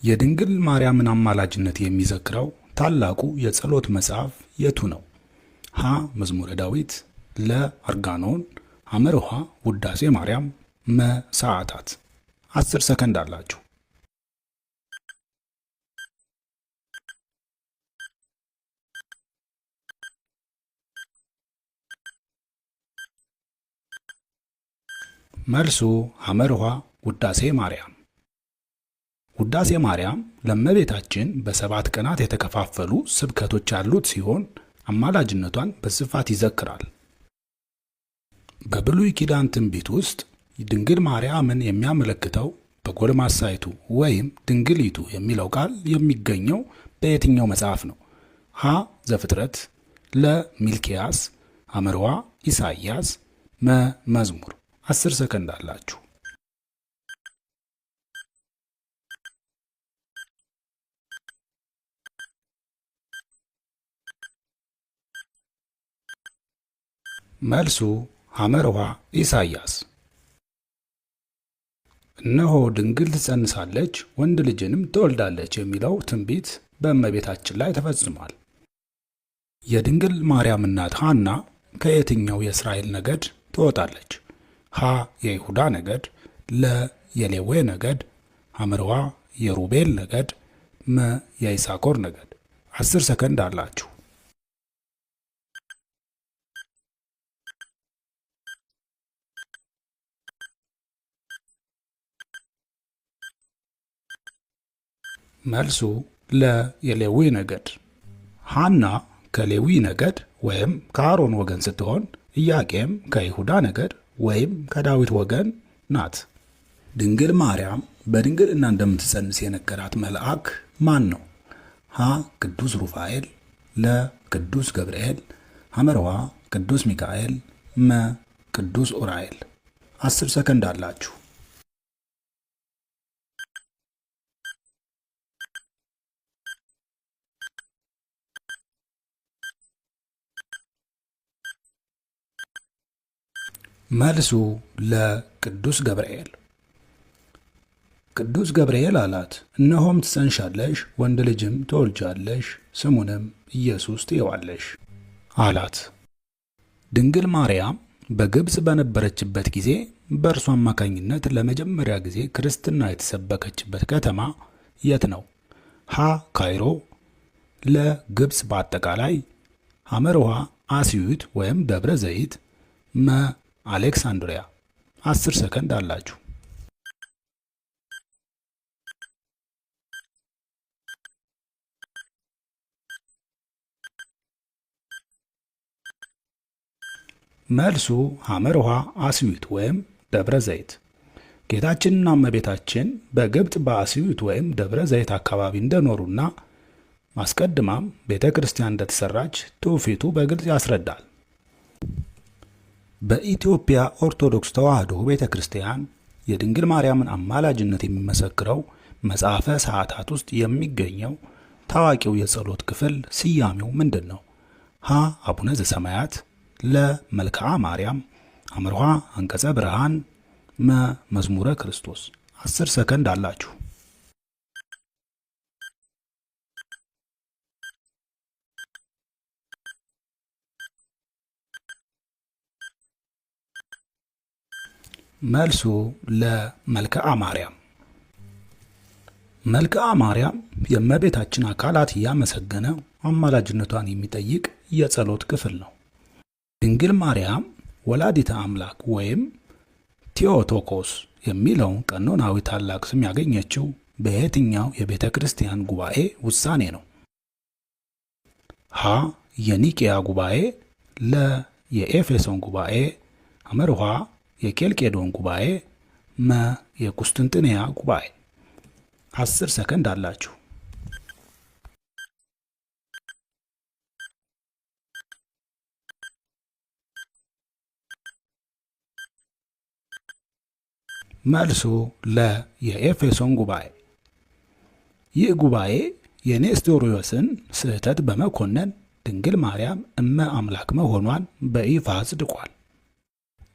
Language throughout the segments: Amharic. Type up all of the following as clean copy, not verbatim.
የድንግል ማርያምን አማላጅነት የሚዘክረው ታላቁ የጸሎት መጽሐፍ የቱ ነው? ሀ. መዝሙረ ዳዊት፣ ለ. አርጋኖን፣ ሐመርኋ ውዳሴ ማርያም፣ መ. ሰዓታት። 10 ሰከንድ አላችሁ። መልሱ ሐመርኋ ውዳሴ ማርያም። ውዳሴ ማርያም ለእመቤታችን በ7 ቀናት የተከፋፈሉ ስብከቶች ያሉት ሲሆን አማላጅነቷን በስፋት ይዘክራል። በብሉይ ኪዳን ትንቢት ውስጥ ድንግል ማርያምን የሚያመለክተው በጎልማሳይቱ ወይም ድንግሊቱ የሚለው ቃል የሚገኘው በየትኛው መጽሐፍ ነው? ሀ. ዘፍጥረት፣ ለ. ሚልኪያስ፣ ሐመርኋ ኢሳይያስ፣ መ. መዝሙር። 10 ሰከንድ አላችሁ። መልሱ ሐመርኋ ኢሳይያስ። እነሆ ድንግል ትጸንሳለች ወንድ ልጅንም ትወልዳለች የሚለው ትንቢት በእመቤታችን ላይ ተፈጽሟል። የድንግል ማርያም እናት ሐና ከየትኛው የእስራኤል ነገድ ትወጣለች? ሀ. የይሁዳ ነገድ፣ ለ. የሌዌ ነገድ፣ ሐመርኋ የሩቤል ነገድ፣ መ. የይሳኮር ነገድ። 10 ሰከንድ አላችሁ። መልሱ ለ. የሌዊ ነገድ። ሐና ከሌዊ ነገድ ወይም ከአሮን ወገን ስትሆን ኢያቄም ከይሁዳ ነገድ ወይም ከዳዊት ወገን ናት። ድንግል ማርያም በድንግልና እንደምትጸንስ የነገራት መልአክ ማን ነው? ሀ. ቅዱስ ሩፋኤል፣ ለ. ቅዱስ ገብርኤል፣ ሐመርኋ ቅዱስ ሚካኤል፣ መ. ቅዱስ ኡራኤል። 10 ሰከንድ አላችሁ። መልሱ ለቅዱስ ገብርኤል። ቅዱስ ገብርኤል አላት፣ እነሆም ትጸንሻለሽ፣ ወንድ ልጅም ትወልጃለሽ፣ ስሙንም ኢየሱስ ትዪዋለሽ አላት። ድንግል ማርያም በግብፅ በነበረችበት ጊዜ በእርሷ አማካኝነት ለመጀመሪያ ጊዜ ክርስትና የተሰበከችበት ከተማ የት ነው? ሀ. ካይሮ፣ ለ. ግብፅ በአጠቃላይ፣ ሐመርኋ አስዩት ወይም ደብረ ዘይት፣ መ. አሌክሳንድሪያ። 10 ሰከንድ አላችሁ። መልሱ ሐመርኋ አስዩት ወይም ደብረ ዘይት። ጌታችንና እመቤታችን በግብፅ በአስዩት ወይም ደብረ ዘይት አካባቢ እንደኖሩና አስቀድማም ቤተ ክርስቲያን እንደተሰራች ትውፊቱ በግልጽ ያስረዳል። በኢትዮጵያ ኦርቶዶክስ ተዋሕዶ ቤተ ክርስቲያን የድንግል ማርያምን አማላጅነት የሚመሰክረው መጽሐፈ ሰዓታት ውስጥ የሚገኘው ታዋቂው የጸሎት ክፍል ስያሜው ምንድን ነው? ሀ. አቡነ ዘሰማያት፣ ለ. መልክዓ ማርያም፣ ሐመርኋ አንቀጸ ብርሃን፣ መ. መዝሙረ ክርስቶስ። 10 ሰከንድ አላችሁ። መልሱ ለመልክዓ ማርያም። መልክዓ ማርያም የእመቤታችን አካላት እያመሰገነ አማላጅነቷን የሚጠይቅ የጸሎት ክፍል ነው። ድንግል ማርያም ወላዲተ አምላክ ወይም ቴዎቶኮስ የሚለውን ቀኖናዊ ታላቅ ስም ያገኘችው በየትኛው የቤተ ክርስቲያን ጉባኤ ውሳኔ ነው? ሀ. የኒቅያ ጉባኤ፣ ለ. የኤፌሶን ጉባኤ፣ ሐመርኋ የኬልቄዶን ጉባኤ፣ መ. የቁስጥንጥንያ ጉባኤ። 10 ሰከንድ አላችሁ። መልሱ ለ. የኤፌሶን ጉባኤ። ይህ ጉባኤ የኔስቶሪዮስን ስህተት በመኮነን ድንግል ማርያም እመ አምላክ መሆኗን በይፋ አጽድቋል።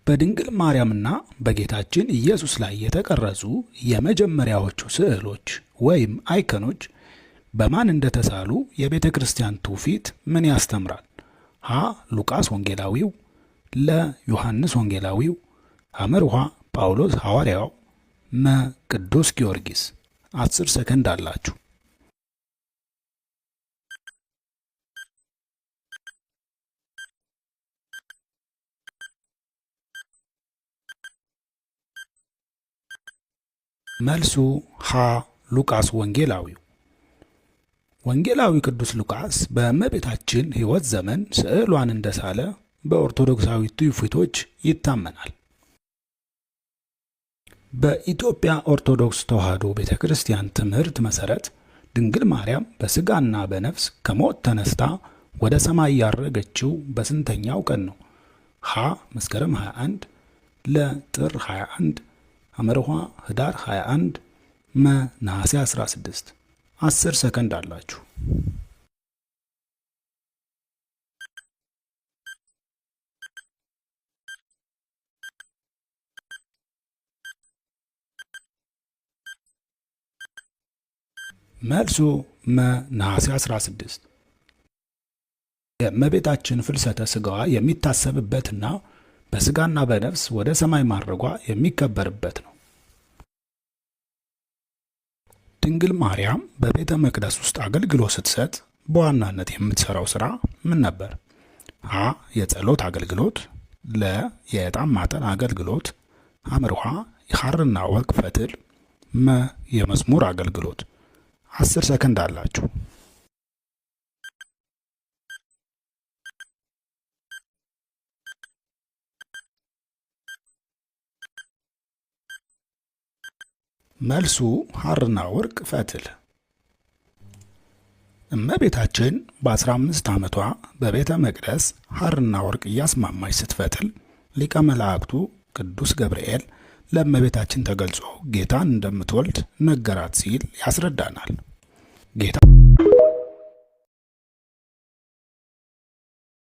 በድንግል ማርያምና በጌታችን ኢየሱስ ላይ የተቀረጹ የመጀመሪያዎቹ ስዕሎች ወይም አይከኖች በማን እንደተሳሉ የቤተ ክርስቲያን ትውፊት ምን ያስተምራል? ሀ. ሉቃስ ወንጌላዊው፣ ለ. ዮሐንስ ወንጌላዊው፣ ሐመርኋ ጳውሎስ ሐዋርያው፣ መ. ቅዱስ ጊዮርጊስ። 10 ሰከንድ አላችሁ። መልሱ ሀ. ሉቃስ ወንጌላዊው። ወንጌላዊ ቅዱስ ሉቃስ በእመቤታችን ሕይወት ዘመን ስዕሏን እንደሳለ በኦርቶዶክሳዊ ትውፊቶች ይታመናል። በኢትዮጵያ ኦርቶዶክስ ተዋሕዶ ቤተ ክርስቲያን ትምህርት መሠረት ድንግል ማርያም በሥጋና በነፍስ ከሞት ተነስታ ወደ ሰማይ ያረገችው በስንተኛው ቀን ነው? ሀ. መስከረም 21፣ ለ. ጥር 21፣ ሐመርኋ ኅዳር 21፣ መ. ነሐሴ 16። 10 ሰከንድ አላችሁ። መልሱ መ. ነሐሴ 16። የእመቤታችን ፍልሰተ ሥጋዋ የሚታሰብበትና በሥጋና በነፍስ ወደ ሰማይ ማድረጓ የሚከበርበት ነው። ድንግል ማርያም በቤተ መቅደስ ውስጥ አገልግሎት ስትሰጥ በዋናነት የምትሰራው ሥራ ምን ነበር? ሀ. የጸሎት አገልግሎት፣ ለ. የዕጣን ማጠን አገልግሎት፣ ሐመርኋ የሐርና ወርቅ ፈትል፣ መ. የመዝሙር አገልግሎት። 10 ሰከንድ አላችሁ። መልሱ ሐርና ወርቅ ፈትል። እመቤታችን በ15 ዓመቷ በቤተ መቅደስ ሐርና ወርቅ እያስማማች ስትፈትል ሊቀ መላእክቱ ቅዱስ ገብርኤል ለእመቤታችን ተገልጾ ጌታን እንደምትወልድ ነገራት ሲል ያስረዳናል። ጌታ